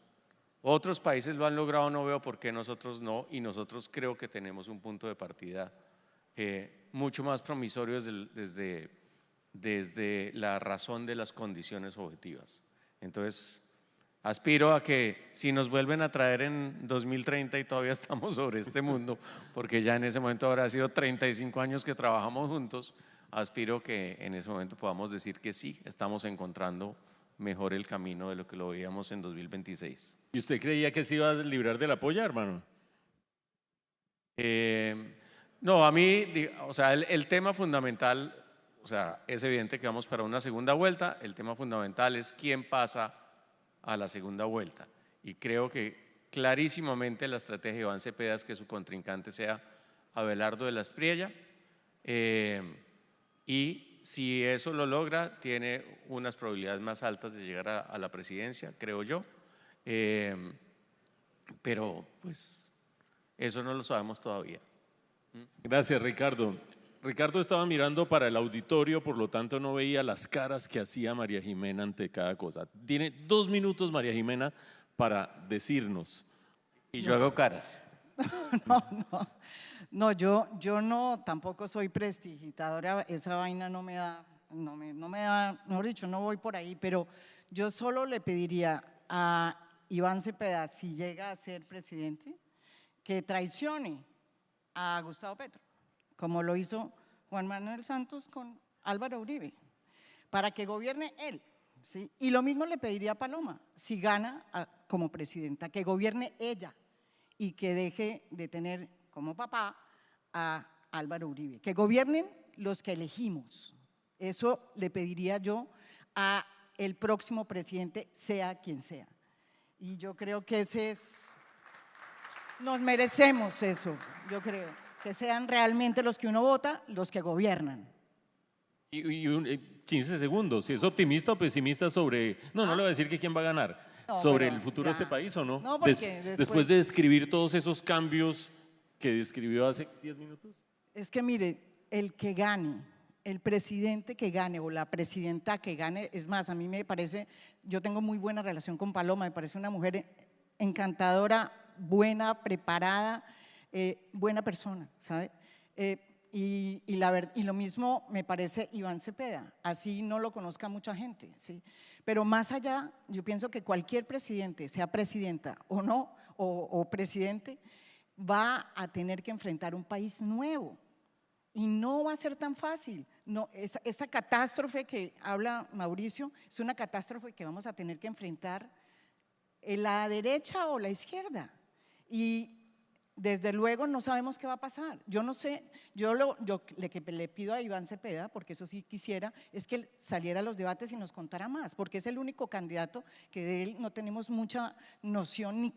otros países lo han logrado, no veo por qué nosotros no, y nosotros creo que tenemos un punto de partida mucho más promisorio desde la razón de las condiciones objetivas. Entonces, aspiro a que si nos vuelven a traer en 2030 y todavía estamos sobre este mundo, porque ya en ese momento habrá sido 35 años que trabajamos juntos, aspiro que en ese momento podamos decir que sí, estamos encontrando mejor el camino de lo que lo veíamos en 2026. ¿Y usted creía que se iba a librar de la polla, hermano? No, a mí, o sea, el tema fundamental, o sea, es evidente que vamos para una segunda vuelta, el tema fundamental es quién pasa a la segunda vuelta. Y creo que clarísimamente la estrategia de Iván Cepeda es que su contrincante sea Abelardo de la Espriella, y si eso lo logra, tiene unas probabilidades más altas de llegar a la presidencia, creo yo, pero pues eso no lo sabemos todavía. Gracias, Ricardo. Ricardo estaba mirando para el auditorio, por lo tanto no veía las caras que hacía María Jimena ante cada cosa. Tiene 2 minutos, María Jimena, para decirnos. Y yo hago caras. No, yo no, tampoco soy prestidigitadora, esa vaina no me da, mejor dicho, no voy por ahí, pero yo solo le pediría a Iván Cepeda, si llega a ser presidente, que traicione a Gustavo Petro, como lo hizo Juan Manuel Santos con Álvaro Uribe, para que gobierne él, ¿sí? Y lo mismo le pediría a Paloma, si gana como presidenta, que gobierne ella y que deje de tener como papá a Álvaro Uribe, que gobiernen los que elegimos. Eso le pediría yo a el próximo presidente, sea quien sea. Y yo creo que nos merecemos eso, yo creo, que sean realmente los que uno vota, los que gobiernan. Y 15 segundos, si es optimista o pesimista sobre… No le voy a decir que quién va a ganar, No, sobre pero el futuro ya. de este país o no. No, porque después de describir todos esos cambios que describió hace 10 minutos. Es que mire, el que gane, el presidente que gane o la presidenta que gane, es más, a mí me parece, yo tengo muy buena relación con Paloma, me parece una mujer encantadora, buena, preparada, buena persona, ¿sabe? Y lo mismo me parece Iván Cepeda, así no lo conozca mucha gente, ¿sí? Pero más allá, yo pienso que cualquier presidente, sea presidenta o no, o presidente, va a tener que enfrentar un país nuevo y no va a ser tan fácil. No, esa catástrofe que habla Mauricio es una catástrofe que vamos a tener que enfrentar en la derecha o la izquierda y desde luego no sabemos qué va a pasar. Yo no sé, que le pido a Iván Cepeda, porque eso sí quisiera, es que saliera a los debates y nos contara más, porque es el único candidato que de él no tenemos mucha noción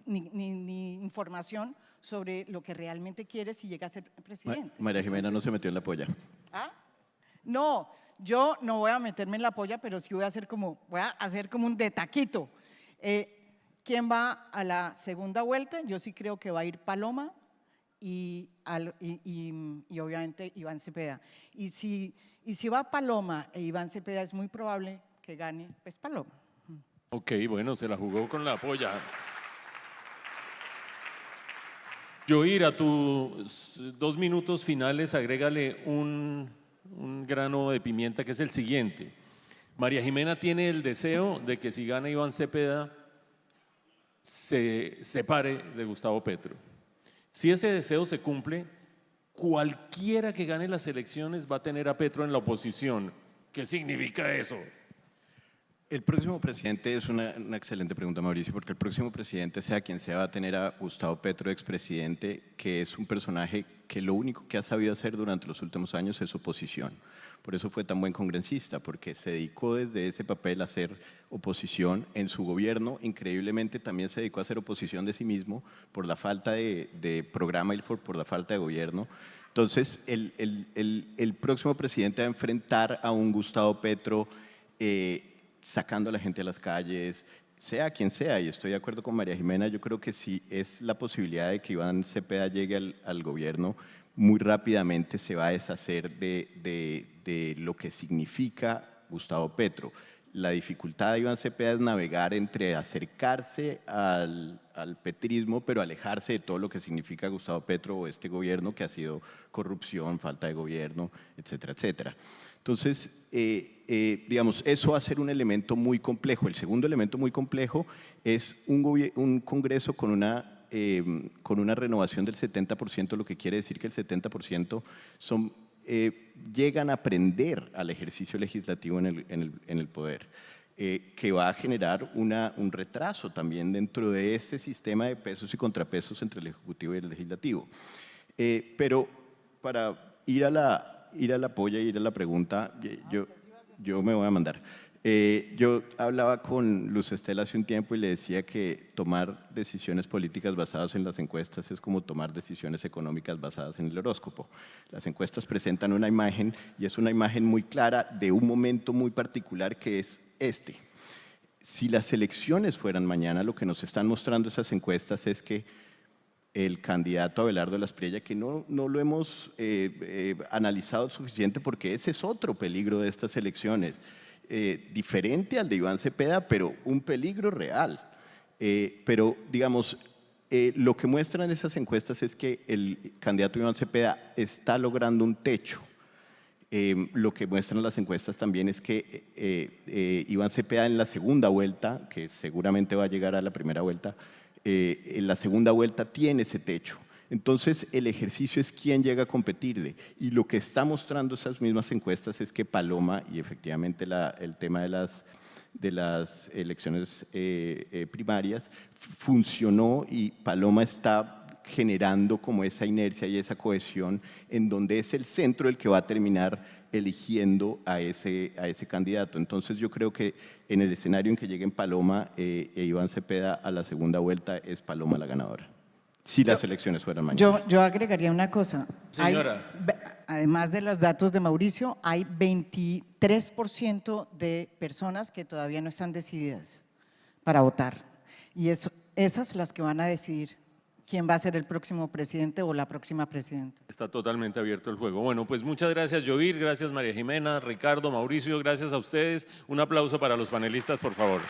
ni información sobre lo que realmente quiere si llega a ser presidente. María Jimena no se metió en la polla. ¿Ah? No, yo no voy a meterme en la polla, pero sí voy a hacer como un de taquito. ¿Quién va a la segunda vuelta? Yo sí creo que va a ir Paloma y obviamente Iván Cepeda. Y si va Paloma e Iván Cepeda, es muy probable que gane pues Paloma. Ok, bueno, se la jugó con la polla. Joir, a tus 2 minutos finales, agrégale un grano de pimienta que es el siguiente. María Jimena tiene el deseo de que si gana Iván Cepeda, se separe de Gustavo Petro. Si ese deseo se cumple, cualquiera que gane las elecciones va a tener a Petro en la oposición. ¿Qué significa eso? El próximo presidente es una excelente pregunta, Mauricio, porque el próximo presidente, sea quien sea, va a tener a Gustavo Petro, expresidente, que es un personaje que lo único que ha sabido hacer durante los últimos años es oposición. Por eso fue tan buen congresista, porque se dedicó desde ese papel a hacer oposición en su gobierno. Increíblemente también se dedicó a hacer oposición de sí mismo por la falta de programa y por la falta de gobierno. Entonces, el próximo presidente va a enfrentar a un Gustavo Petro sacando a la gente a las calles, sea quien sea, y estoy de acuerdo con María Jimena, yo creo que si es la posibilidad de que Iván Cepeda llegue al gobierno, muy rápidamente se va a deshacer de lo que significa Gustavo Petro. La dificultad de Iván Cepeda es navegar entre acercarse al petrismo, pero alejarse de todo lo que significa Gustavo Petro o este gobierno que ha sido corrupción, falta de gobierno, etcétera, etcétera. Entonces, digamos, eso va a ser un elemento muy complejo. El segundo elemento muy complejo es un Congreso con una renovación del 70%, lo que quiere decir que el 70% llegan a aprender al ejercicio legislativo en el poder, que va a generar un retraso también dentro de este sistema de pesos y contrapesos entre el Ejecutivo y el Legislativo. Pero para ir a la polla y ir a la pregunta, yo me voy a mandar. Yo hablaba con Luz Estela hace un tiempo y le decía que tomar decisiones políticas basadas en las encuestas es como tomar decisiones económicas basadas en el horóscopo. Las encuestas presentan una imagen y es una imagen muy clara de un momento muy particular que es este. Si las elecciones fueran mañana, lo que nos están mostrando esas encuestas es que el candidato Abelardo de la Espriella, que no lo hemos analizado suficiente porque ese es otro peligro de estas elecciones, diferente al de Iván Cepeda, pero un peligro real. Pero, digamos, lo que muestran esas encuestas es que el candidato Iván Cepeda está logrando un techo. Lo que muestran las encuestas también es que Iván Cepeda en la segunda vuelta, que seguramente va a llegar a la primera vuelta, en la segunda vuelta tiene ese techo. Entonces, el ejercicio es quién llega a competirle. Y lo que está mostrando esas mismas encuestas es que Paloma, y efectivamente el tema de las elecciones primarias, funcionó y Paloma está generando como esa inercia y esa cohesión en donde es el centro el que va a terminar eligiendo a ese candidato. Entonces yo creo que en el escenario en que lleguen Paloma e Iván Cepeda a la segunda vuelta es Paloma la ganadora, si las elecciones fueran mañana. Yo agregaría una cosa. Señora. Además de los datos de Mauricio, hay 23% de personas que todavía no están decididas para votar. Y esas las que van a decidir quién va a ser el próximo presidente o la próxima presidenta. Está totalmente abierto el juego. Bueno, pues muchas gracias, Jovir, gracias, María Jimena, Ricardo, Mauricio, gracias a ustedes. Un aplauso para los panelistas, por favor.